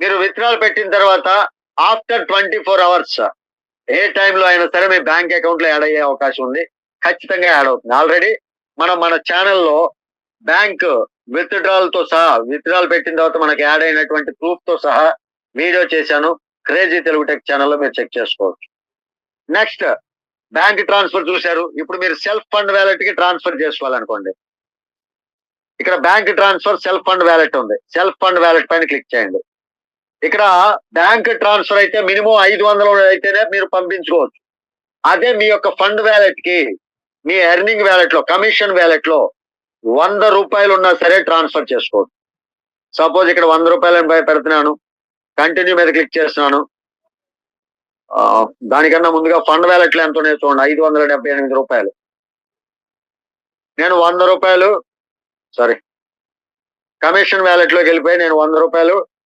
మీరు విత్డ్రాల్ పెట్టిన తర్వాత ఆఫ్టర్ 24 అవర్స్ ఏ టైంలో అయినా సరే మీ బ్యాంక్ అకౌంట్ లో యాడ్ అయ్యే అవకాశం ఉంది. ఖచ్చితంగా యాడ్ అవుతుంది. ఆల్రెడీ మనం మన ఛానల్లో బ్యాంక్ విత్డ్రాల్ తో సహా విత్డ్రాల్ పెట్టిన తర్వాత మనకి యాడ్ అయినటువంటి ప్రూఫ్ తో సహా వీడియో చేశాను. క్రేజీ తెలుగు టెక్ ఛానల్లో మీరు చెక్ చేసుకోవచ్చు. నెక్స్ట్ బ్యాంక్ ట్రాన్స్ఫర్ చూశారు. ఇప్పుడు మీరు సెల్ఫ్ ఫండ్ వ్యాలెట్ కి ట్రాన్స్ఫర్ చేసుకోవాలనుకోండి. ఇక్కడ bank transfer self fund wallet ఉంది. సెల్ఫ్ ఫండ్ వ్యాలెట్ పైన క్లిక్ చేయండి. ఇక్కడ బ్యాంక్ ట్రాన్స్ఫర్ అయితే మినిమం 500 అయితేనే మీరు పంపించుకోవచ్చు. అదే మీ యొక్క ఫండ్ వ్యాలెట్ కి మీ ఎర్నింగ్ వ్యాలెట్ లో కమిషన్ వ్యాలెట్ లో 100 రూపాయలు ఉన్నా సరే ట్రాన్స్ఫర్ చేసుకోవచ్చు. సపోజ్ ఇక్కడ 100 రూపాయలు పెడుతున్నాను. కంటిన్యూ మీద క్లిక్ చేస్తున్నాను. దానికన్నా ముందుగా ఫండ్ వ్యాలెట్ లో ఎంత ఉన్నాయి చూడండి, 578 రూపాయలు. నేను 100 రూపాయలు కమిషన్ వ్యాలెట్ లోకి వెళ్ళిపోయి నేను 100 రూపాయలు